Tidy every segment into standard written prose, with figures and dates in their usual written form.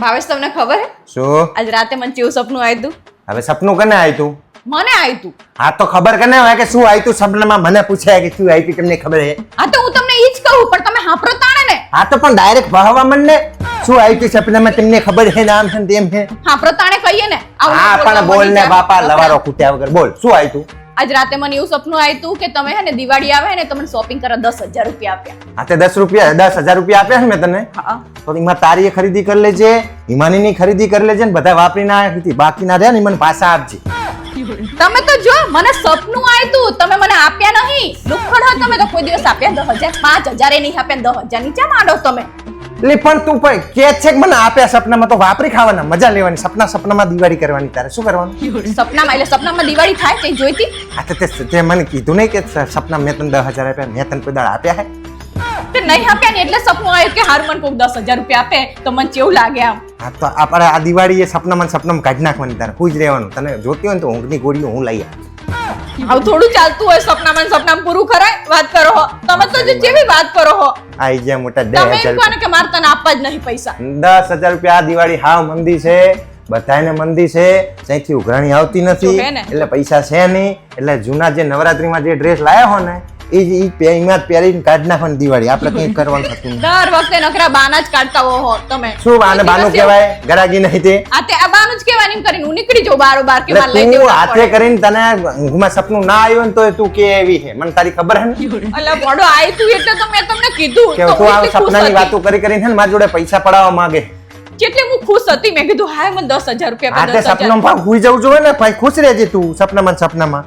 ભાવેશ તમને ખબર હે શું? આજ રાતે મને કેવું સપનું આવ્યું તું? હવે સપનું કને આવ્યું તું? મને આવ્યું તું. હા તો ખબર કને હોય કે શું આવ્યું તું સપનામાં? મને પૂછાય કે શું આવ્યું તમને ખબર હે? હા તો હું તમને ઈ જ કહું પણ તમે હાંભળો તાણે ને. હા તો પણ ડાયરેક્ટ ભહવા મને શું આવ્યું તું સપનામાં તમને ખબર હે ને આમ છે ને તેમ છે. હાંભળો તાણે કહીએ ને. આવું હા બોલવા પણ બોલ મળી ને જા. બાપા લવારો કૂટ્યા વગર બોલ શું આવ્યું તું? આજ રાતે મને એવું સપનું આવ્યું તું કે તમે હે ને દિવાળી આવે ને તો મને શોપિંગ કરવા 10,000 રૂપિયા આપ્યા. હા તે 10,000 રૂપિયા આપ્યા છે મેં તને. હા તો એમાં તારી ખરીદી કરી લેજે, હિમાનીની ખરીદી કરી લેજે ને બધા વાપરી ના બાકીના રહ્યા ને મને પાછા આપજે. તમે તો જો મને સપનું આવ્યું તું તમે મને આપ્યા નહીં. લુખડ હો તમે તો કોઈ દિવસ આપ્યા 10,000 5,000 એ નહીં આપ્યા 10,000 નીચે માંડો તમે. એટલે પણ તું કે છે કે મને આપ્યા સપનામાં તો વાપરી ખાવાના મજા લેવાની સપનામાં દિવાળી કરવાની તારે શું કરવાનું? સપનામાં એટલે સપનામાં દિવાળી થાય તે જોઈતી. હા તો તે મને કીધું નહીં કે સપના મેં તને 10,000 આપ્યા મેં તને કોઈ દાડ આપ્યા હે? તે નહીં આપ્યા ને એટલે સપનું આવ્યું કે હારું મને કોક 10,000 રૂપિયા આપે તો મને કેવું લાગે આમ. હા તો આપણે આ દિવાળી એ સપનામાં કાઢી નાખવાની તારે ખુશ રહેવાનું. તને જોતી હોય ને તો ઊંઘની ગોળીઓ હું લઈ આવું. આવું થોડું ચાલતું હોય સપનામાં પૂરું કરાય વાત કરો હો તમે તો જે જેવી વાત કરો હો. આઈ ગયા મોટા તમે એમ 10,000 કહો ને કે મારે તને આપવા જ નહીં પૈસા. 10,000 રૂપિયા આ દિવાળી હાવ મંદી છે બધાને મંદી છે ત્યાંથી ઉઘરાણી આવતી નથી જો હે ને. એટલે પૈસા છે નહીં એટલે જૂના જે નવરાત્રીમાં જે ડ્રેસ લાયા હો ને એ એમાં જ પહેરીને કાઢી નાખવાની દિવાળી આપણે કંઈ કરવાનું થતું નથી. દર વખતે નકરા બાના જ કાઢતા હો તમે. શું બાને બાનું કહેવાય ગરાગી નહીં તે આ તે આ બાનું જ કહેવાય એમ કરીને હું નીકળી જાઉં બારોબાર કે મારે લઈ એટલે તું દેવું હાથે કરીને તને ઊંઘમાં સપનું ના આવ્યું ને તો તું કે એવી છે મને તારી ખબર હે ને અલા બોડો આઈ તું એટલે તો મેં તમને કીધું કે તો તું હું આ એટલી ખુશ સપનાની હતી. વાતો કરીને છે ને મારી જોડે પૈસા પડાવવા માંગે જેટલી હું ખુશ હતી મેં કીધું હાય મને 10,000 રૂપિયા આ તે 10,000 સપનામાં હુઈ જવું જોઈએ ને ભાઈ ખુશ રહેજે તું સપનામાં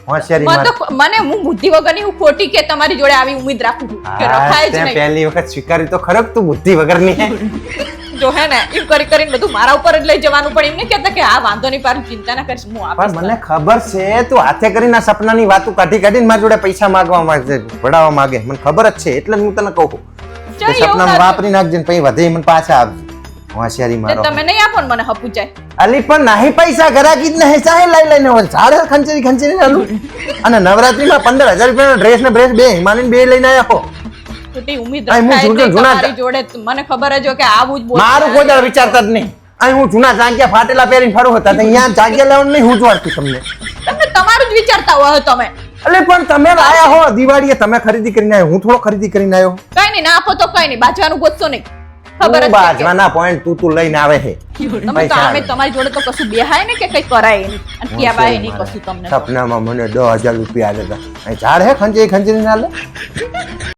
હોશિયારી મને માર તો મને હું બુદ્ધિ વગરની હું ખોટી કે તમારી જોડે આવી ઉમ્મીદ રાખું છું કે રખાય જ તે નહીં. પહેલી વખત સ્વીકારી તો ખરો તું બુદ્ધિ વગરની હે જો હે ને એમ કરીને બધું મારા ઉપર જ લઈ જવાનું પણ એમ નહીં કહેતા કે આ વાંધો નહીં પાર ચિંતા ના કરીશ હું આપીશ. પણ મને ખબર છે તું હાથે કરીને આ સપનાની વાતો કાઢીને મારી જોડે પૈસા માંગવા માંગે પડાવવા માંગે મને ખબર જ છે એટલે જ હું તને કહું કે ચાલ એવું સપનામાં નથી. વાપરી નાખજે ને પછી વધે મને પાછા આપજે હોશિયારી તે મારો તમે નહીં આપો ને મને હપુચાય. અલી પણ નહીં પૈસા ગરાકી જ નહીં ચાહે લઈને હોય ઝાડે ખંચેરી આલું અને નવરાત્રીમાં 15,000 રૂપિયાનો ડ્રેસ ને બ્રેસ બે હિમાની બે લઈને આવ્યા ખોટી ઉમ્મીદ અહીં હું રખાય જ નહીં જૂના- તમારી જોડે મને ખબર જ હોય કે આવું જ બોલ મારું કોઈ દાડો વિચારતા જ નહીં અહીં હું જૂના જાંગિયા ફાટેલા પહેરીને ફરું હતા અહીંયા જાંગિયા લેવાનું નહીં હું જ વાળતું તમને તમે તમારું જ વિચારતા હોય તમે. અલે પણ તમે આયા હો દિવાળીએ તમે ખરીદી કરીને આવ્યો હું થોડો ખરીદી કરીને આવ્યો કઈ નહીં ના આપો તો કઈ નહીં બાજવાનું ગોતશો નહીં ખબર જ છે કે બાજવાના પોઈન્ટ તું લઈને આવે છે તમે તો પૈસા આમે તમારી જોડે તો કશું બેહાય ને કે કઈ કરાય નહીં અને ક્યાં બાય નહીં કશું તમને તો. સપનામાં મને 10,000 રૂપિયા આલે હતા અહીં ઝાડ હે ખંચેરી ના લે